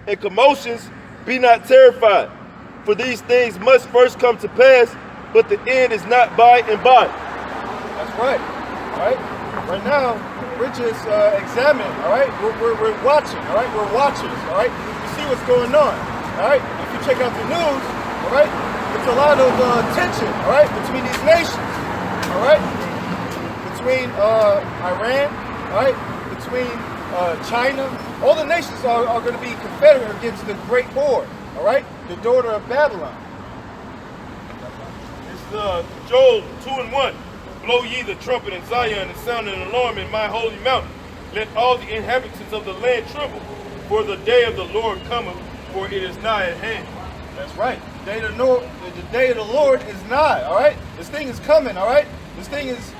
and commotions, be not terrified. For these things must first come to pass, but the end is not by and by. That's right. All right. Right now, we're just examining. All right. We're watching. All right. We're watchers. All right. We see what's going on. All right. If you check out the news, all right, there's a lot of tension. All right, between these nations. All right. Between Iran. All right. Between China. All the nations are going to be confederate against the Great Horde. All right. The daughter of Babylon. It's Joel 2:1. Blow ye the trumpet in Zion and sound an alarm in my holy mountain. Let all the inhabitants of the land tremble, for the day of the Lord cometh, for it is nigh at hand. That's right. The day of the Lord is nigh. All right. This thing is coming. All right. This thing is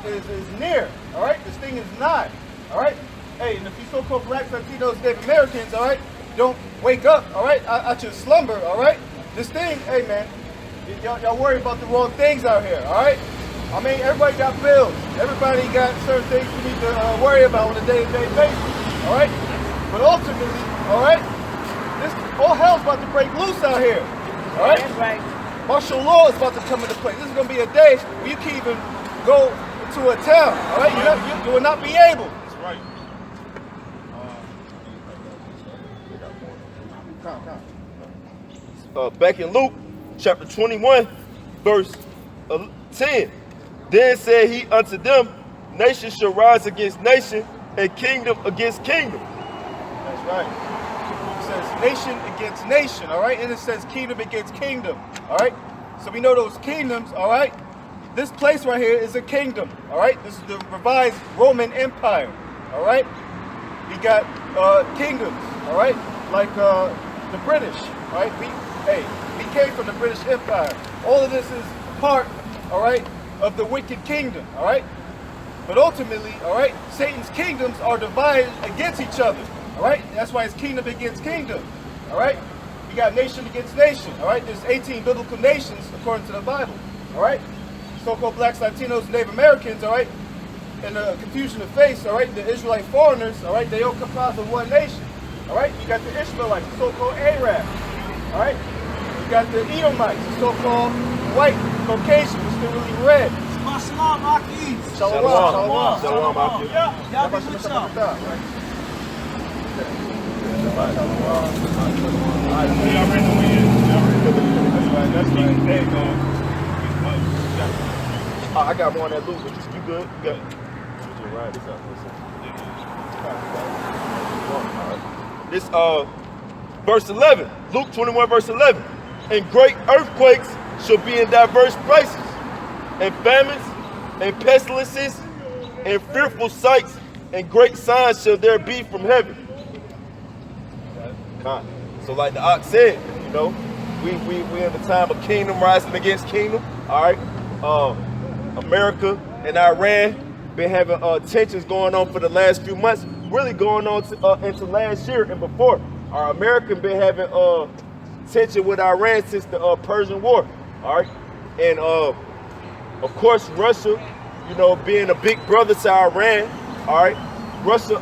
near. All right. This thing is nigh. All right. Hey, and if you so-called blacks, Latinos, Native Americans, all right, don't wake up. All right, out your slumber. All right. This thing, hey man, y'all worry about the wrong things out here. All right. I mean, everybody got bills. Everybody got certain things you need to worry about on a day-to-day basis. All right. But ultimately, all right, this all hell's about to break loose out here. All right. That's right. Martial law is about to come into play. This is going to be a day where you can't even go to a town. All right. You will not be able. That's right. Back in Luke chapter 21, verse 10. Then said he unto them, nation shall rise against nation, and kingdom against kingdom. That's right. It says nation against nation, all right? And it says kingdom against kingdom, all right? So we know those kingdoms, all right? This place right here is a kingdom, all right? This is the revised Roman Empire, all right? We got kingdoms, all right? Like the British, all right? We came from the British Empire. All of this is part, all right, of the wicked kingdom, all right? But ultimately, all right, Satan's kingdoms are divided against each other, all right? That's why it's kingdom against kingdom, all right? You got nation against nation, all right? There's 18 biblical nations according to the Bible, all right? So-called blacks, Latinos, Native Americans, all right? And the confusion of faith, all right? The Israelite foreigners, all right? They all comprise of one nation, all right? You got the Ishmaelites, the so-called Arab, all right? You got the Edomites, the so-called white Caucasian, which they're really red. Shalom, Akis. Shalom. Shalom, Akis. Yeah, y'all be with y'all. I got one that loose, but you good? You got this verse 11, Luke 21 verse 11. And great earthquakes shall be in diverse places, and famines, and pestilences, and fearful sights, and great signs shall there be from heaven. So like the ox said, you know, we in the time of kingdom rising against kingdom. All right, America and Iran been having tensions going on for the last few months, really going on into last year and before. Our America been having tension with Iran since the Persian War. All right, and of course Russia, you know, being a big brother to Iran. All right, Russia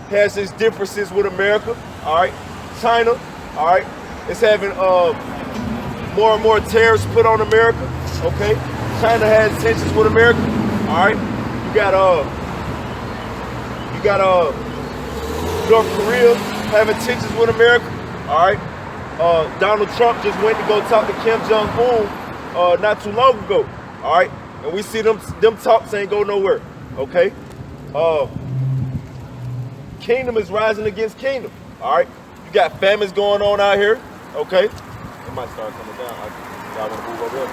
has its differences with America. All right, China, all right, is having more and more tariffs put on America. Okay, China has tensions with America. All right, you got North Korea having tensions with America. All right, Donald Trump just went to go talk to Kim Jong-un not too long ago. All right, and we see them talks ain't go nowhere. Okay, kingdom is rising against kingdom. All right, you got famines going on out here. Okay, it might start coming down. I want to move over there.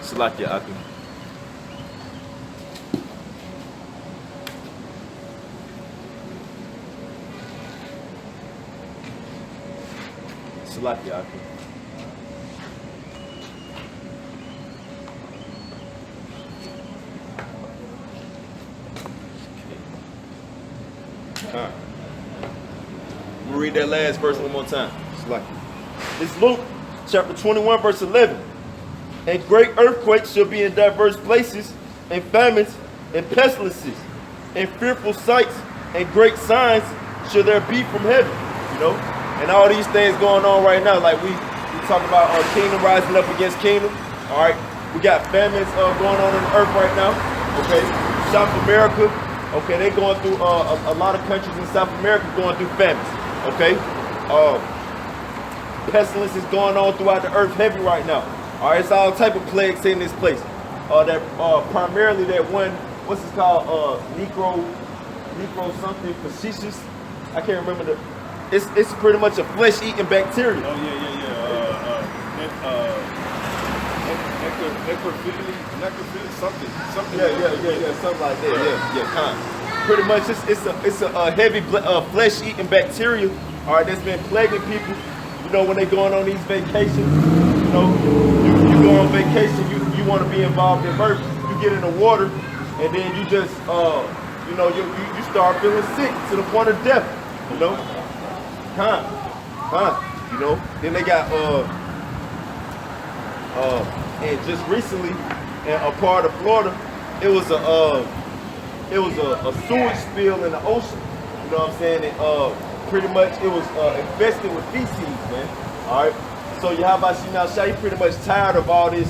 Salakia Akim. Salakia Akim. All right. We'll read that last verse one more time. Salakia. It's Luke chapter 21, verse 11. And great earthquakes shall be in diverse places, and famines, and pestilences, and fearful sights, and great signs shall there be from heaven. You know, and all these things going on right now. Like we talk about kingdom rising up against kingdom. All right, we got famines going on the earth right now. Okay, South America. Okay, they going through a lot of countries in South America going through famines. Okay, pestilence is going on throughout the earth heavy right now. All right, it's all type of plagues in this place. Primarily that one, what's it called? Necro something facetious. I can't remember the. It's pretty much a flesh-eating bacteria. Oh yeah. Necrophilia, something. Yeah, something like that. Yeah, kind. Pretty much, it's a heavy flesh-eating bacteria. All right, that's been plaguing people. You know, when they going on these vacations, you know, you go on vacation, you want to be involved in birth. You get in the water, and then you just, you know, you start feeling sick to the point of death. You know, you know. Then they got and just recently, in a part of Florida, it was a sewage spill in the ocean. You know what I'm saying? And pretty much it was infested with feces, man. All right. So Yahweh pretty much tired of all this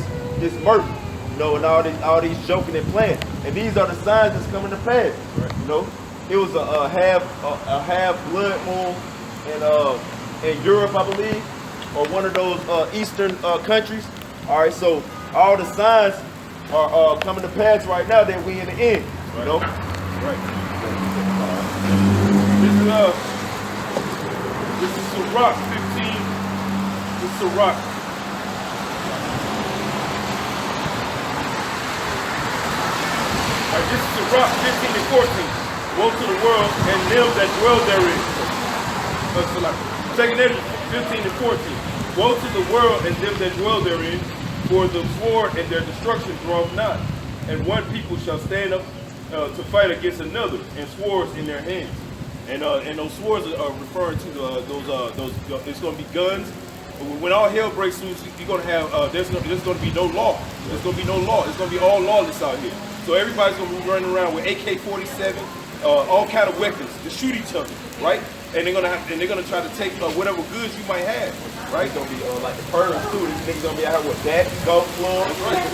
murder, you know, and all these joking and playing. And these are the signs that's coming to pass. Right. You know, it was a half blood moon in Europe, I believe, or one of those eastern countries. All right, so all the signs are coming to pass right now that we in the end. You know, Right. This is Sirach 15. This is Sirach. Alright, this is Sirach 15 and 14. Woe to the world and them that dwell therein. Second Ezra 15 and 14. Woe to the world and them that dwell therein, for the sword and their destruction draweth not. And one people shall stand up to fight against another, and swords in their hands. And those swords are referring to those. It's going to be guns. When all hell breaks loose, you're going to have there's going to be no law. There's going to be no law. It's going to be all lawless out here. So everybody's going to be running around with AK-47, all kind of weapons to shoot each other, right? And they're gonna try to take whatever goods you might have, right? it's gonna be like the purge too. These niggas gonna be out here with bats, golf clubs.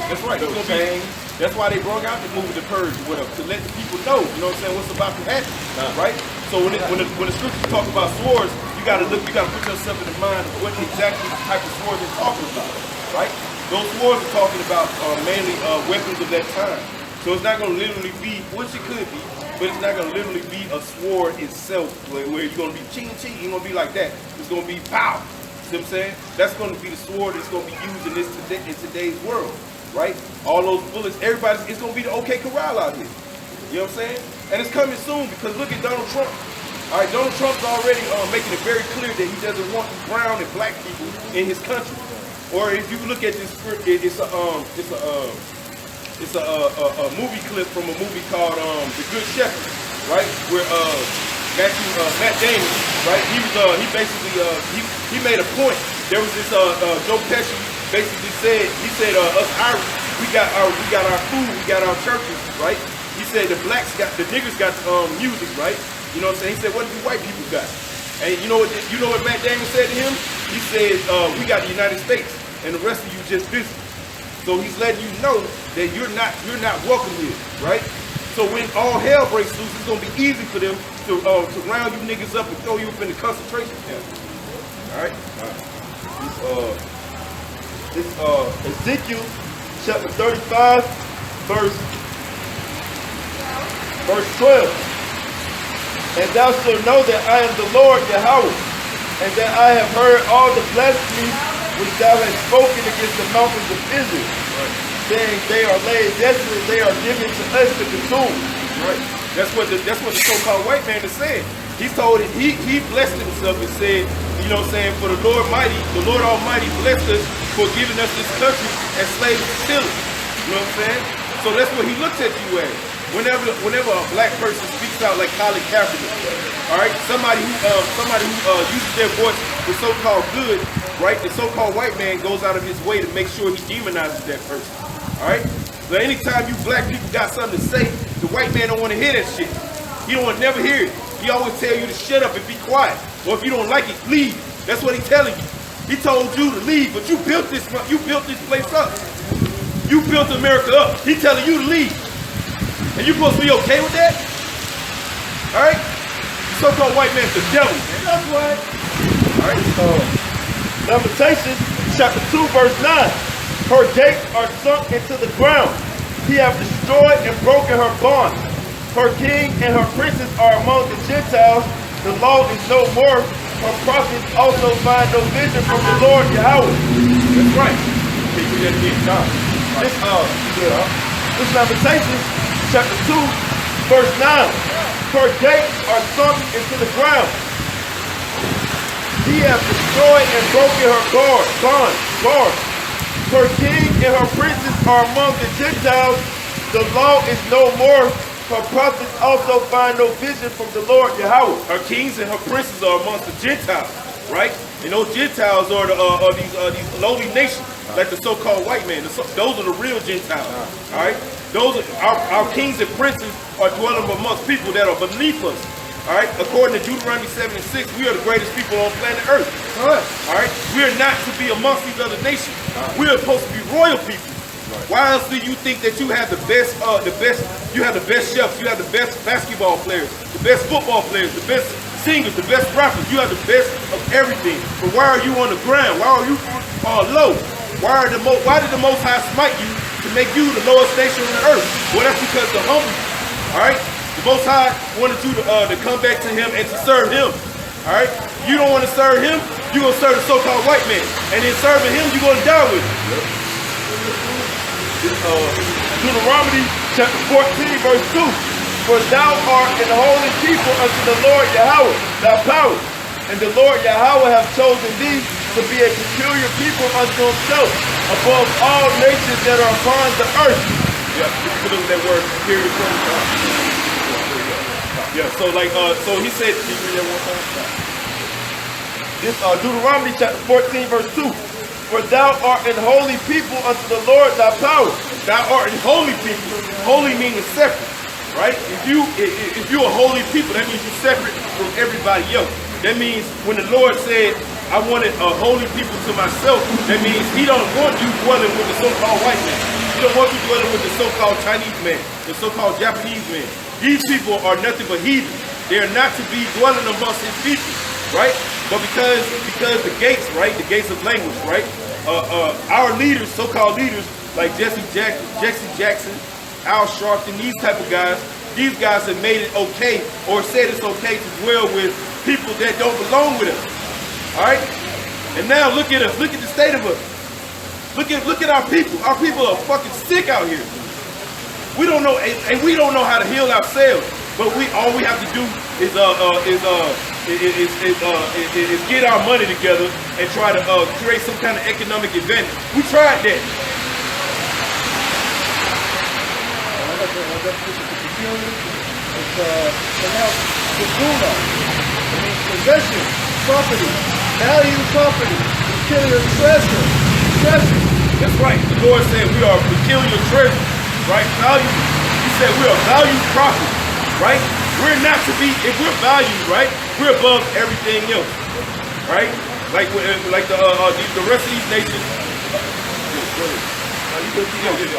That's right. It's gonna be, that's why they brought out the movie The Purge, whatever, to let the people know, you know what I'm saying, what's about to happen, right? So when the scriptures talk about swords, you gotta put yourself in the mind of what exactly type of swords they're talking about, right? Those swords are talking about mainly weapons of that time. So it's not gonna literally be, which it could be, but it's not gonna literally be a sword itself where you're gonna be ching ching. It's gonna be like that. It's gonna be pow. See what I'm saying? That's gonna be the sword that's gonna be used in today's world, right? All those bullets, it's gonna be the OK Corral out here. You know what I'm saying? And it's coming soon because look at Donald Trump. All right, Donald Trump's already making it very clear that he doesn't want brown and black people in his country. Or if you look at this script, it's a movie clip from a movie called The Good Shepherd, right? Where Matt Damon, right? He basically he made a point. There was this Joe Pesci basically said us Irish, we got our food, we got our churches, right? He said the niggers got music, right? You know what I'm saying? He said, what do you white people got? And you know what Matt Damon said to him? He said, we got the United States, and the rest of you just visit. So he's letting you know that you're not welcome here, right? So when all hell breaks loose, it's gonna be easy for them to round you niggas up and throw you up in the concentration camp. All right. This Ezekiel chapter 35, verse 12. And thou shalt know that I am the Lord Yahweh, and that I have heard all the blasphemies which thou hast spoken against the mountains of Israel, saying they are laid desolate, they are given to us to consume. Right. That's what the so-called white man is saying. He told it, he blessed himself and said, you know what I'm saying, for the Lord Almighty blessed us for giving us this country and slaves to steal it. You know what I'm saying? So that's what he looks at you as. Whenever a black person speaks out like Colin Kaepernick, all right, somebody who uses their voice for so-called good, right, the so-called white man goes out of his way to make sure he demonizes that person. All right? But anytime you black people got something to say, the white man don't want to hear that shit. He don't want to never hear it. He always tell you to shut up and be quiet. Or if you don't like it, leave. That's what he's telling you. He told you to leave, but you built this place up. You built America up. He telling you to leave. And you supposed to be okay with that? All right? The so-called white man's the devil. That's right. All right. Lamentations chapter 2 verse 9. Her gates are sunk into the ground. He hath destroyed and broken her bonds. Her king and her princes are among the Gentiles. The law is no more. Her prophets also find no vision from the Lord Yahweh. That's right. Can you read that again? No. This Lamentations chapter 2 verse 9. Her gates are sunk into the ground. He hath destroyed and broken her guards. Her king and her princes are among the Gentiles. The law is no more. Her prophets also find no vision from the Lord Yahweh. Her kings and her princes are amongst the Gentiles, right? And those Gentiles are these lowly nations, like the so-called white man. Those are the real Gentiles, all right? Those are our kings and princes are dwelling amongst people that are beneath us, all right? According to Deuteronomy 7:6, we are the greatest people on planet Earth, all right? We are not to be amongst these other nations. We are supposed to be royal people. Why else do you think that you have the best you have the best chefs, you have the best basketball players, the best football players, the best singers, the best rappers, you have the best of everything. But why are you on the ground? Why are you low? Why did the Most High smite you to make you the lowest nation on the earth? Well, that's because the humble, all right? The Most High wanted you to come back to him and to serve him, all right? You don't want to serve him, you're going to serve the so-called white man. And in serving him, you're going to die with him. Deuteronomy chapter 14 verse 2. For thou art an holy people unto the Lord Yahweh, thy power. And the Lord Yahweh hath chosen thee to be a peculiar people unto himself above all nations that are upon the earth. Yeah, you can look at that word peculiar. Yeah, so he said, can you read that one time? This Deuteronomy chapter 14 verse 2. For thou art an holy people unto the Lord thy power. Thou art an holy people. Holy means separate, right? If you're a holy people, that means you're separate from everybody else. That means when the Lord said, I wanted a holy people to myself, that means he don't want you dwelling with the so-called white man. He don't want you dwelling with the so-called Chinese man, the so-called Japanese man. These people are nothing but heathens. They are not to be dwelling amongst his people, right? But because the gates, right, the gates of language, right, our leaders, so-called leaders, like Jesse Jackson, Al Sharpton, these type of guys, these guys have made it okay or said it's okay to dwell with people that don't belong with us. All right? And now look at us. Look at the state of us. Look at our people. Our people are fucking sick out here. We don't know, and we don't know how to heal ourselves. But all we have to do is get our money together and try to create some kind of economic advantage. We tried that. Possession, property, value property, peculiar treasure. That's right. The Lord said we are peculiar treasure, right? Value. He said we are valued property, right? We're not to be, if we're valued, right? We're above everything else, right? Like the rest of these nations.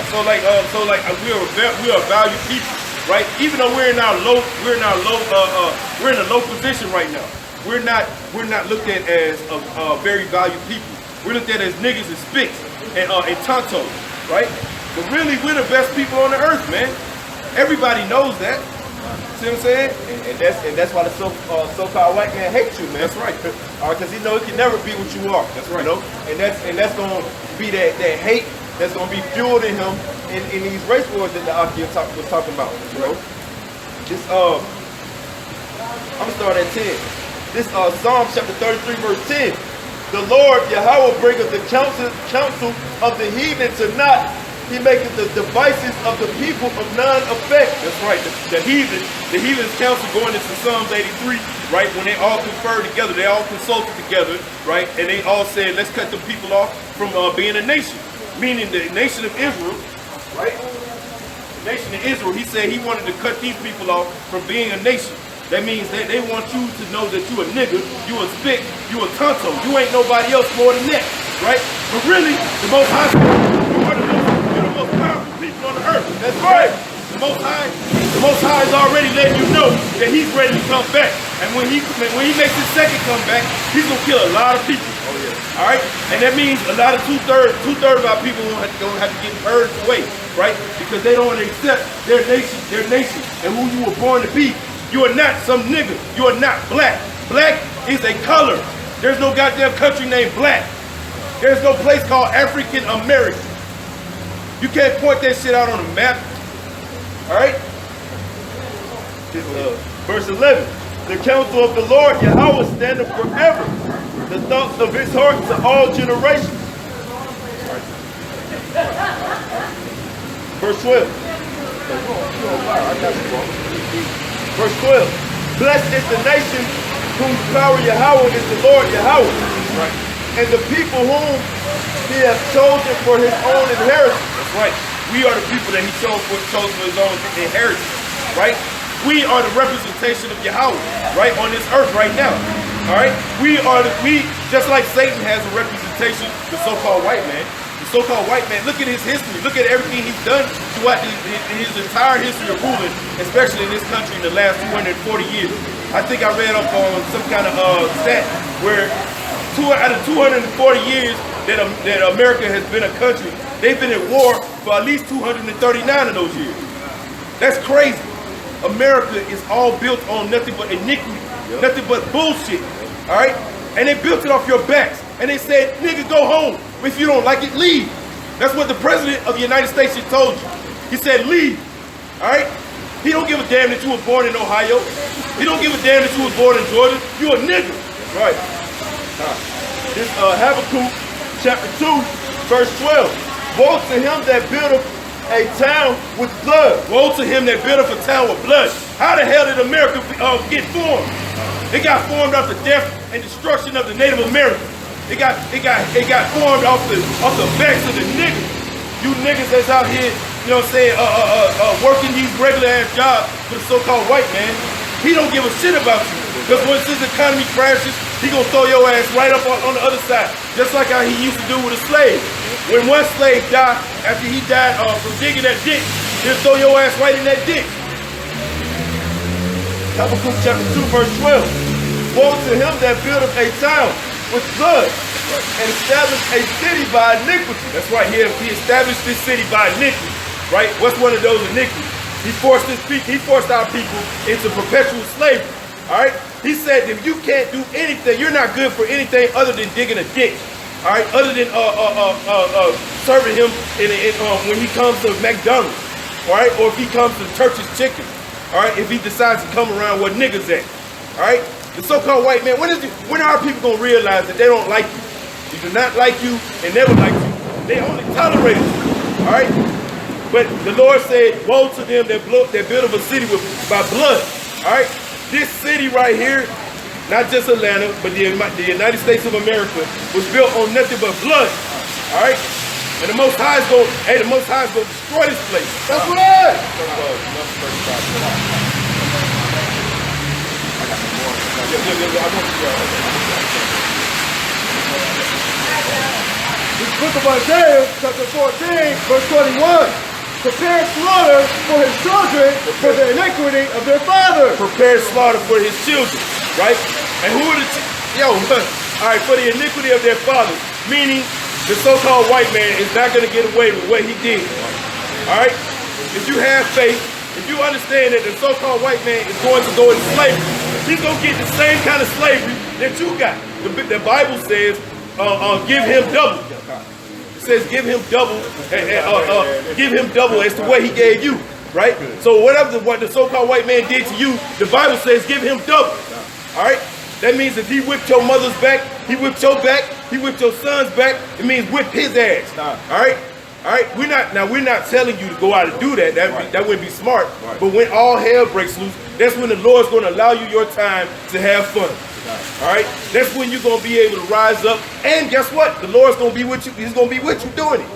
So we are valued people, right? Even though we're in a low position right now. We're not looked at as a very valued people. We're looked at as niggas and spicks and tontos, right? But really, we're the best people on the earth, man. Everybody knows that. See what I'm saying? And that's why the so-called white man hates you, man. That's right. Because he knows he can never be what you are. That's right. You know? And that's gonna be that hate that's gonna be fueled in him in these race wars that the Aki was talking about. You know? This I'm gonna start at 10. This Psalm chapter 33 verse 10. The Lord Yahweh bringeth the counsel of the heathen to naught. He maketh the devices of the people of none effect. That's right. The heathens council going into Psalms 83, right? When they all conferred together, they all consulted together, right? And they all said, let's cut the people off from being a nation. Meaning the nation of Israel, right? The nation of Israel, he said he wanted to cut these people off from being a nation. That means that they want you to know that you a nigga, you a spick, you a tonto. You ain't nobody else more than that, right? But really, the Most High, you're the most powerful people on the earth. That's right. The Most High is already letting you know that he's ready to come back. And when he makes his second comeback, he's gonna kill a lot of people. Oh yeah. All right. And that means a lot of two-thirds of our people gonna have to get purged away, right? Because they don't want to accept their nation, and who you were born to be. You are not some nigga. You are not black. Black is a color. There's no goddamn country named black. There's no place called African American. You can't point that shit out on a map. All right? Verse 11. The counsel of the Lord Yahweh standeth forever. The thoughts of his heart to all generations. Verse 12. Verse 12. Blessed is the nation whose power Yahweh is the Lord Yahweh. Right. And the people whom he hath chosen for his own inheritance. That's right. We are the people that he chose for his own inheritance. Right? We are the representation of Yahweh, right, on this earth right now. All right? We just like Satan has a representation, the so-called white man. The so-called white man, look at his history. Look at everything he's done throughout his entire history of ruling, especially in this country in the last 240 years. I think I read up on some kind of stat where out of 240 years that America has been a country, they've been at war for at least 239 of those years. That's crazy. America is all built on nothing but iniquity, nothing but bullshit, all right? And they built it off your backs. And they said, nigga, go home. If you don't like it, leave. That's what the president of the United States just told you. He said, leave, all right? He don't give a damn that you were born in Ohio. He don't give a damn that you were born in Georgia. You a nigga. Right. This Habakkuk chapter 2, verse 12. Woe to him that buildeth a town with blood. Woe to him that built up a town with blood. How the hell did America get formed? It got formed off the death and destruction of the Native Americans. It got formed off the backs of the niggas. You niggas that's out here, you know what I'm saying, working these regular ass jobs for the so-called white man. He don't give a shit about you. Because once this economy crashes, he gonna throw your ass right up on the other side. Just like how he used to do with a slave. When one slave died, after he died from digging that ditch, he'll throw your ass right in that ditch. Habakkuk chapter 2, verse 12. Woe to him that buildeth a town with blood and established a city by iniquity. That's right. He established this city by iniquity. Right? What's one of those iniquities? He forced our people into perpetual slavery. All right? He said if you can't do anything, you're not good for anything other than digging a ditch. All right, other than serving him when he comes to McDonald's, all right, or if he comes to Church's Chicken, all right, if he decides to come around where niggas at, all right. The so-called white man, when are our people gonna realize that they don't like you? They do not like you and never like you. They only tolerate you, all right. But the Lord said, "Woe to them that build of a city by blood." All right, this city right here. Not just Atlanta, but the United States of America was built on nothing but blood. All right? And the Most High is going to destroy this place. That's right. This book of Isaiah, chapter 14, verse 21. Prepare slaughter for his children for the iniquity of their fathers. Prepare slaughter for his children, right? And who are all right, for the iniquity of their fathers, meaning the so-called white man is not going to get away with what he did. All right? If you have faith, if you understand that the so-called white man is going to go into slavery, he's going to get the same kind of slavery that you got. The Bible says, give him double. It says give him double, give him double as to what he gave you, right? So whatever what the so-called white man did to you, the Bible says give him double. All right? That means if he whipped your mother's back, he whipped your back, he whipped your son's back, it means whip his ass. All right? All right, we're not telling you to go out and do that. That wouldn't be smart. Right. But when all hell breaks loose, that's when the Lord's going to allow you your time to have fun. All right, that's when you're going to be able to rise up. And guess what? The Lord's going to be with you. He's going to be with you doing it.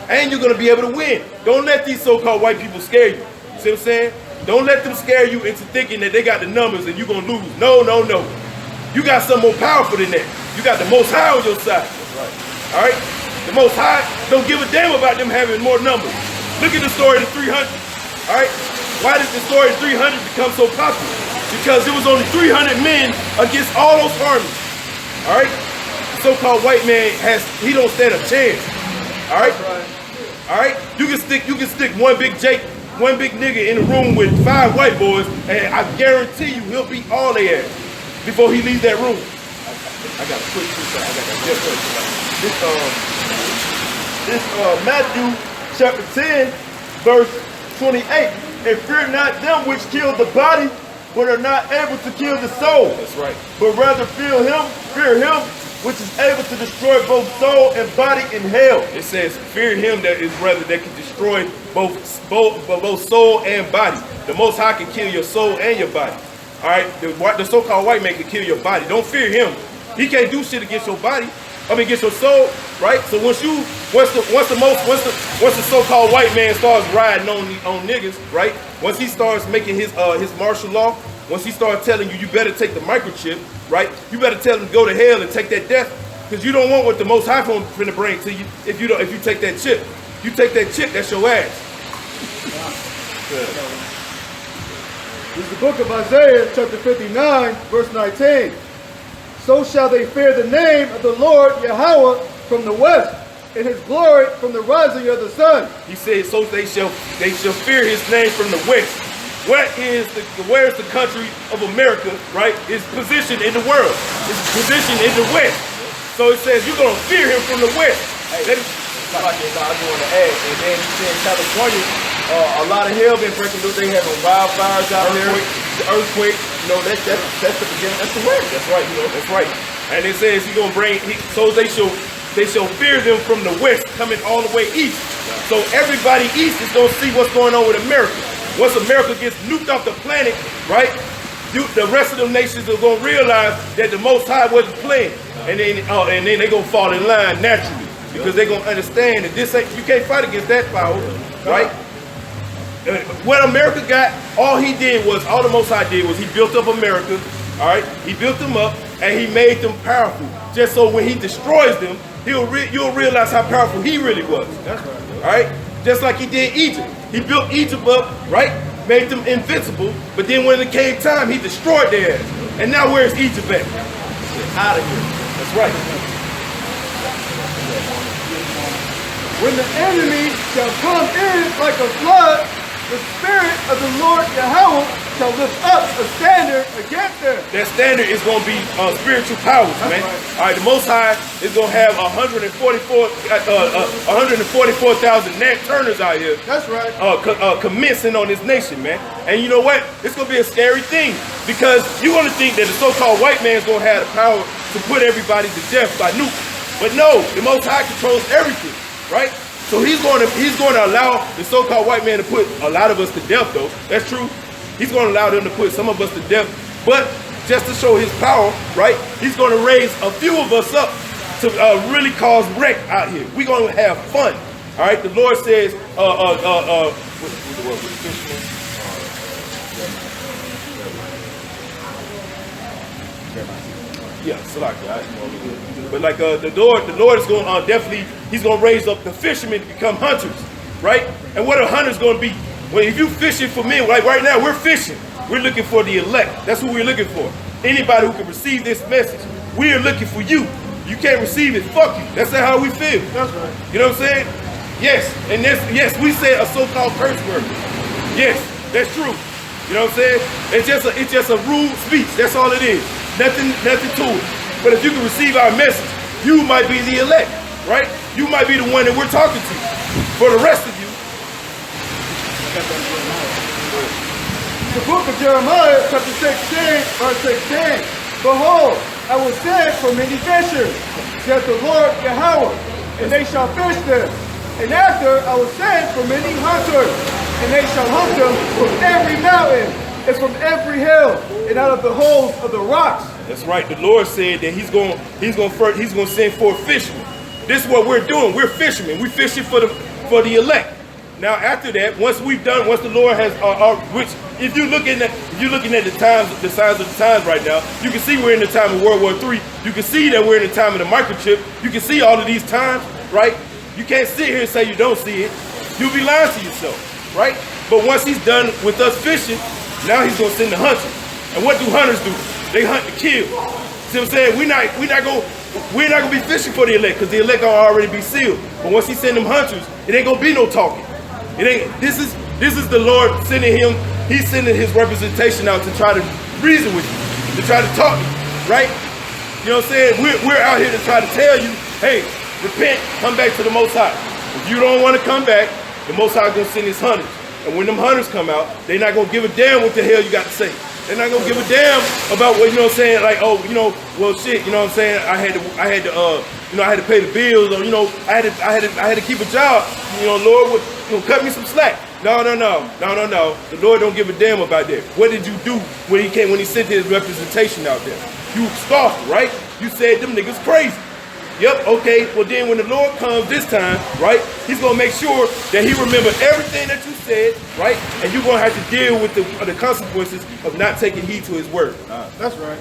And you're going to be able to win. Don't let these so-called white people scare you. See what I'm saying? Don't let them scare you into thinking that they got the numbers and you're going to lose. No, no, no. You got something more powerful than that. You got the Most High on your side. All right? The Most High don't give a damn about them having more numbers. Look at the story of the 300. All right? Why did the story of 300 become so popular? Because it was only 300 men against all those armies. All right? The so-called white man he don't stand a chance. All right? All right? You can stick one big nigga in the room with 5 white boys, and I guarantee you he'll beat all their ass before he leaves that room. I got a quick I got that. This Matthew chapter 10, verse 28. And fear not them which kill the body, but are not able to kill the soul. That's right. But rather fear him which is able to destroy both soul and body in hell. It says, fear him that can destroy both soul and body. The Most High can kill your soul and your body. All right, the so-called white man can kill your body. Don't fear him. He can't do shit against your body. Against your soul, right? So once the so-called white man starts riding on niggas, right? Once he starts making his martial law, once he starts telling you better take the microchip, right? You better tell him to go to hell and take that death, because you don't want what the Most High finna bring to you if you take that chip. You take that chip, that's your ass. This is the book of Isaiah, chapter 59, verse 19. So shall they fear the name of the Lord Yahweh from the west, and his glory from the rising of the sun. He said, so they shall fear his name from the west. Where is the country of America, right? Is positioned in the world. It's positioned in the west. So it says you're gonna fear him from the west. Hey, I just want to add, and then he said California, a lot of hell been breaking loose. They having wildfires out there, the earthquake. You know, that's the beginning. That's the word. That's right. You know, that's right. And it says he's gonna bring. So they shall fear them from the west, coming all the way east. So everybody east is gonna see what's going on with America. Once America gets nuked off the planet, right? The rest of them nations are gonna realize that the Most High wasn't playing, and then they gonna fall in line naturally because they gonna understand that this ain't. You can't fight against that power, right? What America got, all the Most High did was he built up America, all right? He built them up, and he made them powerful. Just so when he destroys them, you'll realize how powerful he really was. That's right. All right? Just like he did Egypt. He built Egypt up, right? Made them invincible, but then when it came time, he destroyed their ass. And now where's Egypt at? Out of here. That's right. When the enemy shall come in like a flood, the Spirit of the Lord Yahweh shall lift up a standard against them. That standard is going to be spiritual powers, man. Right. All right, the Most High is going to have 144,000 Nat Turners out here. That's right. Commencing on this nation, man. And you know what? It's going to be a scary thing because you're going to think that the so-called white man is going to have the power to put everybody to death by nuke. But no, the Most High controls everything, right? So he's going to allow the so-called white man to put a lot of us to death, though. That's true. He's going to allow them to put some of us to death. But just to show his power, right, he's going to raise a few of us up to really cause wreck out here. We're going to have fun. All right, the Lord says, yeah, Salaki. But like the Lord is going to definitely, he's going to raise up the fishermen to become hunters, right? And what are hunters going to be? Well, if you fishing for men, like right now, we're fishing. We're looking for the elect. That's who we're looking for. Anybody who can receive this message. We are looking for you. You can't receive it, fuck you. That's how we feel. That's right. You know what I'm saying? Yes, and yes, we say a so-called curse word. Yes, that's true. You know what I'm saying? It's just a rude speech. That's all it is. Nothing to it. But if you can receive our message, you might be the elect, right? You might be the one that we're talking to. For the rest of you, the book of Jeremiah, chapter 16, verse 16. Behold, I will send for many fishers, saith the Lord Yahweh, and they shall fish them. And after I will send for many hunters, and they shall hunt them from every mountain and from every hill and out of the holes of the rocks. That's right. The Lord said that He's going to send forth fishermen. This is what we're doing. We're fishermen. We're fishing for the elect. Now, after that, once the Lord has, which if you're looking at the times, the signs of the times right now, you can see we're in the time of World War III. You can see that we're in the time of the microchip. You can see all of these times, right? You can't sit here and say you don't see it. You'll be lying to yourself, right? But once He's done with us fishing, now He's gonna send the hunters. And what do hunters do? They hunt to kill. See what I'm saying? We're not gonna be fishing for the elect because the elect will already be sealed. But once He send them hunters, it ain't gonna be no talking. It ain't. This is the Lord sending Him. He's sending His representation out to try to reason with you, to try to talk to you, right? You know what I'm saying? We're out here to try to tell you, hey, repent, come back to the Most High. If you don't want to come back, the Most High is gonna send His hunters. And when them hunters come out, they're not gonna give a damn what the hell you got to say. They're not gonna give a damn about what, you know what I'm saying, like, oh, you know, well shit, you know what I'm saying, I had to pay the bills, or, you know, I had to keep a job, you know, Lord would, you know, cut me some slack. No. The Lord don't give a damn about that. What did you do when He sent His representation out there? You scoffed, right? You said them niggas crazy. Yep, okay, well then when the Lord comes this time, right, He's gonna make sure that He remembers everything that you said, right? And you're gonna have to deal with the consequences of not taking heed to His word. That's right.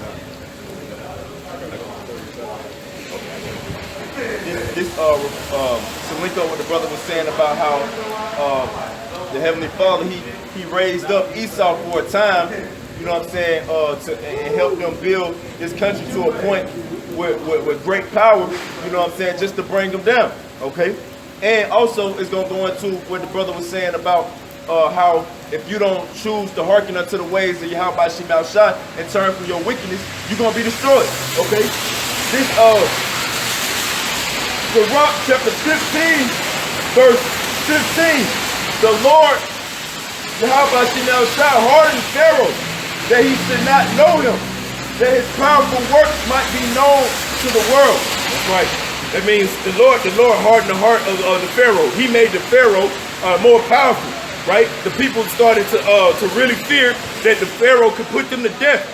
This to link up what the brother was saying about how the Heavenly Father, he raised up Esau for a time, you know what I'm saying, and helped them build this country to a point with great power, you know what I'm saying, just to bring them down, okay? And also it's going to go into what the brother was saying about how if you don't choose to hearken unto the ways of Yahweh Shemel Shah and turn from your wickedness, you're going to be destroyed, okay? This, Sirach chapter 15, verse 15, the Lord Yahweh Shemel Shah hardened Pharaoh that he should not know Him, that His powerful works might be known to the world. That's right. That means the Lord hardened the heart of the Pharaoh. He made the Pharaoh more powerful, right? The people started to really fear that the Pharaoh could put them to death,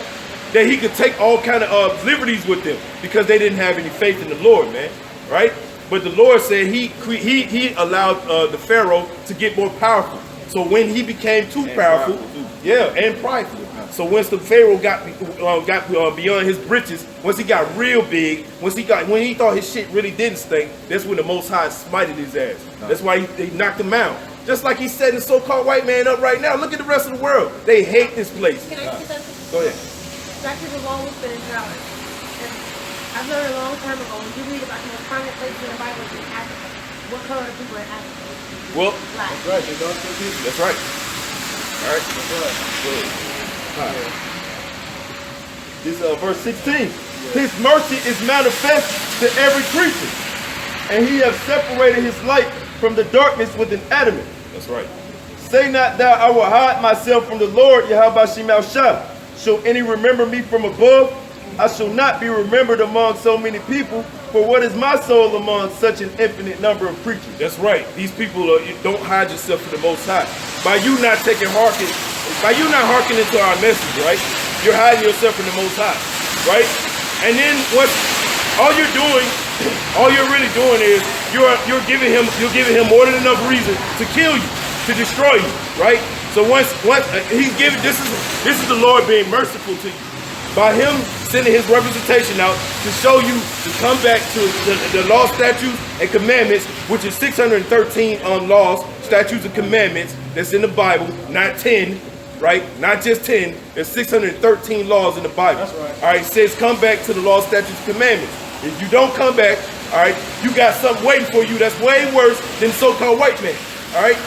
that he could take all kind of liberties with them because they didn't have any faith in the Lord, man, right? But the Lord said He allowed the Pharaoh to get more powerful. So when he became too powerful, and prideful. So once the Pharaoh got beyond his britches, once he got real big, when he thought his shit really didn't stink, that's when the Most High smited his ass. That's why they knocked him out. Just like He's setting the so-called white man up right now. Look at the rest of the world. They hate this place. Can I get that? Go ahead. Black people have always been in power. And I've learned a long time ago, when you read about the most prominent places in the Bible in Africa, what color are the people in Africa? Well, Black. That's right. They don't kill people. that's right. All right. Go ahead. This verse 16. His mercy is manifest to every creature, and He has separated His light from the darkness with an adamant. That's right. Say not thou, I will hide myself from the Lord, Yahweh Shemel Shah. Shall any remember me from above? I shall not be remembered among so many people, for what is my soul among such an infinite number of creatures? That's right. These people don't hide yourself from the Most High. By you not hearkening to our message, right? You're hiding yourself from the Most High, right? And then all you're really doing is you're giving him more than enough reason to kill you, to destroy you, right? So once He's giving, this is the Lord being merciful to you. By Him sending His representation out to show you to come back to the law, statutes, and commandments, which is 613 laws, statutes, and commandments that's in the Bible, not 10, right? Not just 10. There's 613 laws in the Bible. That's right. All right, it says come back to the law, statutes, and commandments. If you don't come back, all right, you got something waiting for you that's way worse than so-called white man. All right,